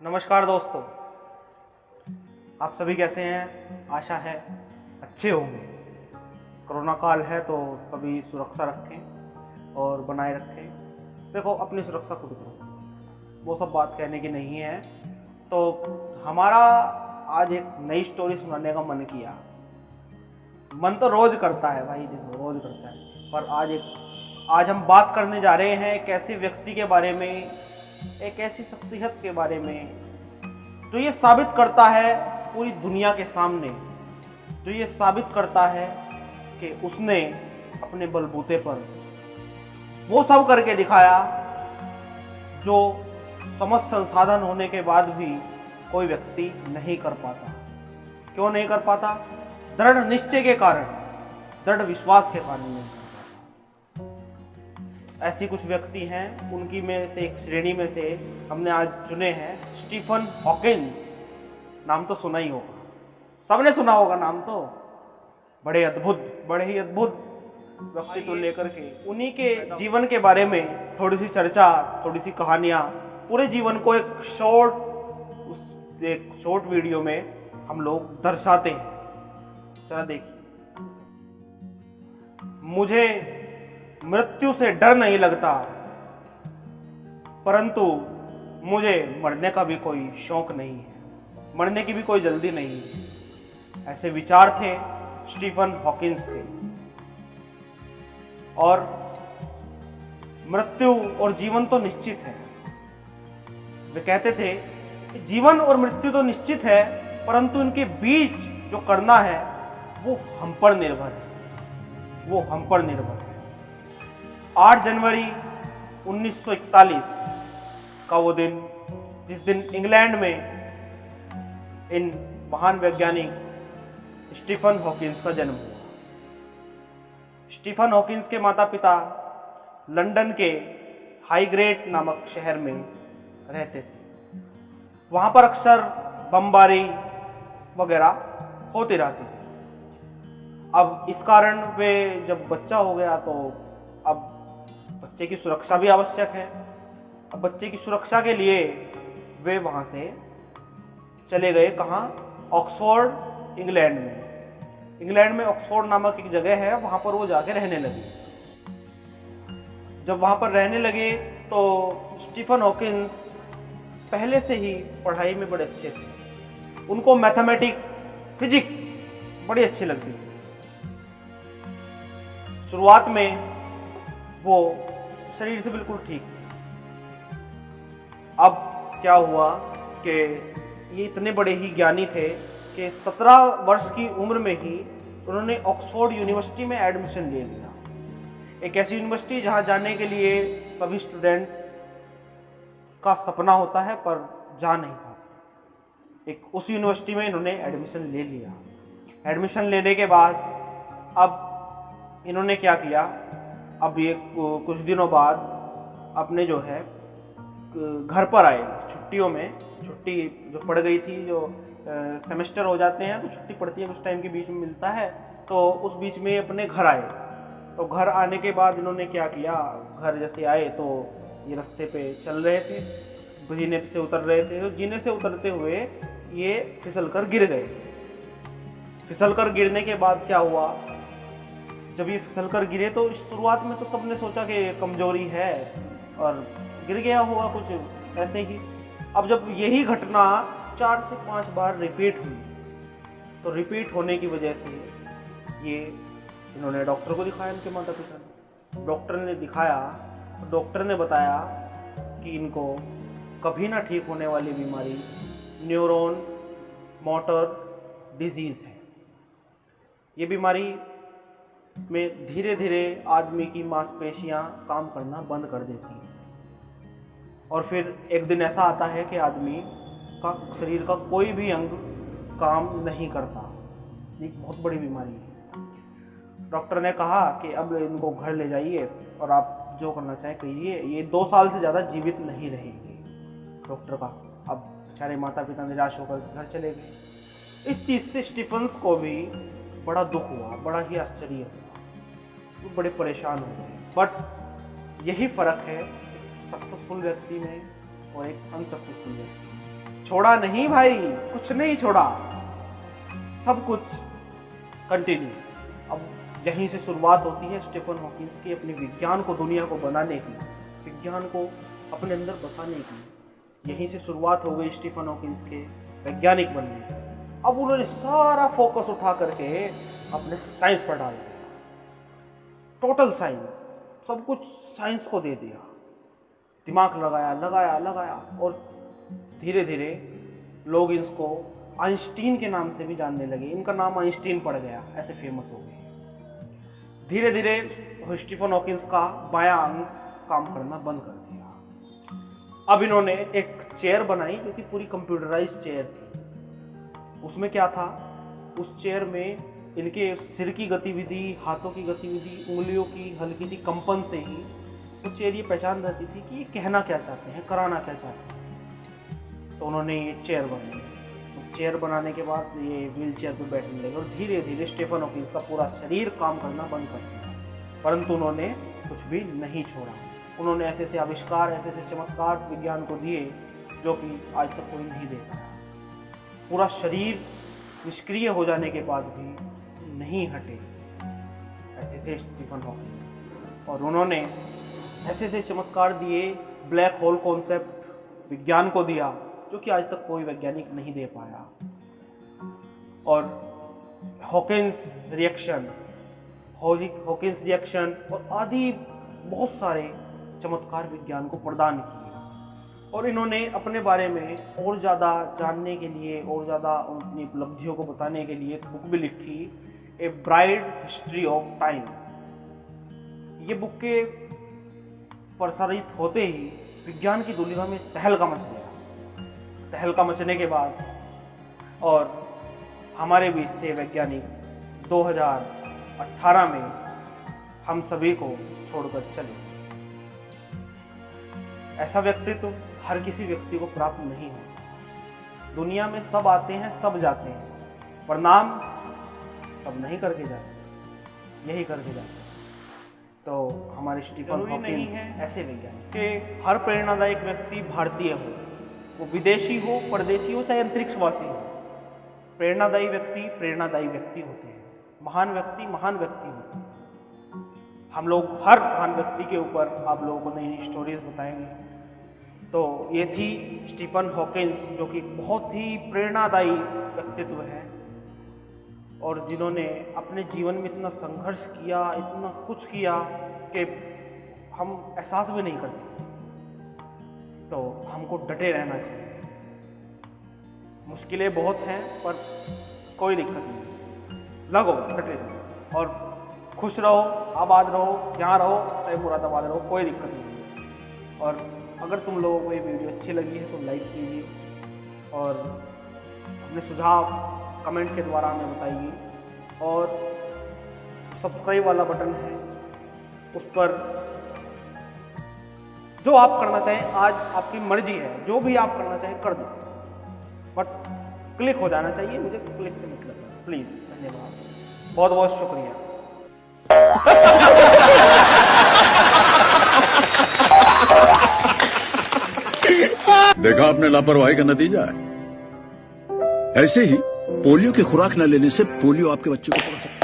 नमस्कार दोस्तों, आप सभी कैसे हैं? आशा है अच्छे होंगे। कोरोना काल है तो सभी सुरक्षा रखें और बनाए रखें। देखो, अपनी सुरक्षा खुद करो, वो सब बात कहने की नहीं है। तो हमारा आज एक नई स्टोरी सुनाने का मन किया। मन तो रोज करता है भाई, देखो रोज करता है, पर आज हम बात करने जा रहे हैं एक ऐसे व्यक्ति के बारे में, एक ऐसी शख्सियत के बारे में जो ये साबित करता है पूरी दुनिया के सामने, जो ये साबित करता है कि उसने अपने बलबूते पर वो सब करके दिखाया जो समस्त संसाधन होने के बाद भी कोई व्यक्ति नहीं कर पाता। क्यों नहीं कर पाता? दृढ़ निश्चय के कारण, दृढ़ विश्वास के कारण नहीं कर पाता। ऐसी कुछ व्यक्ति हैं, उनकी में से एक श्रेणी में से हमने आज चुने हैं स्टीफन हॉकिंस। नाम तो सुना ही होगा, सबने सुना होगा नाम तो। बड़े ही अद्भुत व्यक्तित्व लेकर के उन्हीं के जीवन के बारे में थोड़ी सी चर्चा, थोड़ी सी कहानियां, पूरे जीवन को एक शॉर्ट वीडियो में हम लोग दर्शाते हैं। चला देखिए। मुझे मृत्यु से डर नहीं लगता, परंतु मुझे मरने का भी कोई शौक नहीं है, मरने की भी कोई जल्दी नहीं है। ऐसे विचार थे स्टीफन हॉकिंस के। और मृत्यु और जीवन तो निश्चित है। वे कहते थे कि जीवन और मृत्यु तो निश्चित है, परंतु इनके बीच जो करना है वो हम पर निर्भर है, वो हम पर निर्भर है। 8 जनवरी 1941 का वो दिन, जिस दिन इंग्लैंड में इन महान वैज्ञानिक स्टीफन हॉकिंस का जन्म हुआ। स्टीफन हॉकिंस के माता पिता लंदन के हाईग्रेट नामक शहर में रहते थे। वहां पर अक्सर बमबारी वगैरह होती रहती थी। अब इस कारण वे जब बच्चा हो गया तो अब बच्चे की सुरक्षा भी आवश्यक है। अब बच्चे की सुरक्षा के लिए वे वहां से चले गए। कहाँ? ऑक्सफोर्ड, इंग्लैंड में। इंग्लैंड में ऑक्सफोर्ड नामक एक जगह है, वहां पर वो जाके रहने लगे। जब वहां पर रहने लगे तो स्टीफन हॉकिंस पहले से ही पढ़ाई में बड़े अच्छे थे। उनको मैथमेटिक्स, फिजिक्स बड़ी अच्छी लगती थी। शुरुआत में वो शरीर से बिल्कुल ठीक थे। अब क्या हुआ कि ये इतने बड़े ही ज्ञानी थे कि 17 वर्ष की उम्र में ही उन्होंने ऑक्सफोर्ड यूनिवर्सिटी में एडमिशन ले लिया। एक ऐसी यूनिवर्सिटी जहां जाने के लिए सभी स्टूडेंट का सपना होता है पर जा नहीं पाते। एक उस यूनिवर्सिटी में इन्होंने एडमिशन ले लिया। एडमिशन लेने के बाद अब इन्होंने क्या किया, अब ये कुछ दिनों बाद अपने जो है घर पर आए छुट्टियों में। छुट्टी जो पड़ गई थी, जो सेमेस्टर हो जाते हैं तो छुट्टी पड़ती है, कुछ टाइम के बीच में मिलता है, तो उस बीच में अपने घर आए। तो घर आने के बाद इन्होंने क्या किया, घर जैसे आए तो ये रास्ते पे चल रहे थे, जीने से उतर रहे थे। तो जीने से उतरते हुए ये फिसल कर गिर गए। फिसल कर गिरने के बाद क्या हुआ, जब ये फिसल कर गिरे तो शुरुआत में तो सबने सोचा कि कमजोरी है और गिर गया होगा, कुछ ऐसे ही। अब जब यही घटना 4 से 5 बार रिपीट हुई, तो रिपीट होने की वजह से ये इन्होंने डॉक्टर को दिखाया, इनके माता पिता ने। डॉक्टर ने दिखाया तो डॉक्टर ने बताया कि इनको कभी ना ठीक होने वाली बीमारी न्यूरॉन मोटर डिजीज है। ये बीमारी में धीरे धीरे आदमी की मांसपेशियां काम करना बंद कर देती हैं और फिर एक दिन ऐसा आता है कि आदमी का शरीर का कोई भी अंग काम नहीं करता। ये बहुत बड़ी बीमारी है। डॉक्टर ने कहा कि अब इनको घर ले जाइए और आप जो करना चाहें करिए, ये 2 साल से ज़्यादा जीवित नहीं रहेंगे। डॉक्टर का अब बेचारे माता पिता निराश होकर घर चले गए। इस चीज़ से स्टीफन्स को भी बड़ा दुख हुआ, बड़ा ही आश्चर्य हुआ, वो बड़े परेशान हो गए। बट यही फ़र्क है सक्सेसफुल व्यक्ति में और एक अनसक्सेसफुल व्यक्ति में। छोड़ा नहीं भाई, कुछ नहीं छोड़ा, सब कुछ कंटिन्यू। अब यहीं से शुरुआत होती है स्टीफन हॉकिंस की अपने विज्ञान को दुनिया को बनाने की, विज्ञान को अपने अंदर बसाने की। यहीं से शुरुआत हो गई स्टीफन हॉकिंस के वैज्ञानिक बनने की। अब उन्होंने सारा फोकस उठा करके अपने साइंस पर डाल दिया, टोटल साइंस, सब कुछ साइंस को दे दिया, दिमाग लगाया लगाया लगाया, और धीरे धीरे लोग इसको आइंस्टीन के नाम से भी जानने लगे। इनका नाम आइंस्टीन पड़ गया, ऐसे फेमस हो गए। धीरे धीरे स्टीफन हॉकिंस का बायां अंग काम करना बंद कर दिया। अब इन्होंने एक चेयर बनाई जो कि पूरी कंप्यूटराइज्ड चेयर थी। उसमें क्या था, उस चेयर में इनके सिर की गतिविधि, हाथों की गतिविधि, उंगलियों की हल्की सी कंपन से ही वो चेयर ये पहचान जाती थी कि ये कहना क्या चाहते हैं, कराना क्या चाहते हैं। तो उन्होंने ये चेयर बनाई। तो चेयर बनाने के बाद ये व्हील चेयर पर बैठने लगे और धीरे धीरे स्टीफन हॉकिंस का पूरा शरीर काम करना बंद कर दिया। परंतु उन्होंने कुछ भी नहीं छोड़ा। उन्होंने ऐसे ऐसे आविष्कार, ऐसे ऐसे चमत्कार विज्ञान को दिए जो कि आज तक कोई नहीं दे पाया। पूरा शरीर निष्क्रिय हो जाने के बाद भी नहीं हटे, ऐसे थे स्टीफन हॉकिंस। और उन्होंने ऐसे ऐसे चमत्कार दिए, ब्लैक होल कॉन्सेप्ट विज्ञान को दिया जो कि आज तक कोई वैज्ञानिक नहीं दे पाया। और हॉकिंस रिएक्शन और आदि बहुत सारे चमत्कार विज्ञान को प्रदान किए। और इन्होंने अपने बारे में और ज़्यादा जानने के लिए और ज़्यादा अपनी उपलब्धियों को बताने के लिए बुक भी लिखी, a bright history of time. ये बुक के प्रसारित होते ही विज्ञान की दुनिया में तहलका मच गया। तहलका मचने के बाद और हमारे बीच से वैज्ञानिक 2018 में हम सभी को छोड़कर चले। ऐसा व्यक्तित्व हर किसी व्यक्ति को प्राप्त नहीं होता। दुनिया में सब आते हैं, सब जाते हैं, परिणाम सब नहीं करके जाते, यही करके जाते हैं। तो हमारे स्टीफन हॉकिंस नहीं है ऐसे वैज्ञानिक कि हर प्रेरणादायक व्यक्ति भारतीय हो, वो विदेशी हो, परदेशी हो, चाहे अंतरिक्षवासी हो। प्रेरणादायी व्यक्ति होते हैं, महान व्यक्ति होते हैं। हम लोग हर महान व्यक्ति के ऊपर आप लोगों को नई नई स्टोरीज बताएंगे। तो ये थी स्टीफन हॉकिंस, जो कि बहुत ही प्रेरणादायी व्यक्तित्व है और जिन्होंने अपने जीवन में इतना संघर्ष किया, इतना कुछ किया कि हम एहसास भी नहीं कर सकते। तो हमको डटे रहना चाहिए। मुश्किलें बहुत हैं पर कोई दिक्कत नहीं, लगो डटे रहो और खुश रहो, आबाद रहो, जहाँ रहो चाहे मुरादाबाद रहो, कोई दिक्कत नहीं। और अगर तुम लोगों को ये वीडियो अच्छी लगी है तो लाइक कीजिए और अपने सुझाव कमेंट के द्वारा हमें बताइए। और सब्सक्राइब वाला बटन है, उस पर जो आप करना चाहें, आज आपकी मर्जी है, जो भी आप करना चाहें कर दो, बट क्लिक हो जाना चाहिए। मुझे क्लिक से मतलब है, प्लीज़। धन्यवाद, बहुत बहुत शुक्रिया। देखा आपने लापरवाही का नतीजा है। ऐसे ही पोलियो की खुराक न लेने से पोलियो आपके बच्चे को पड़ सकता है।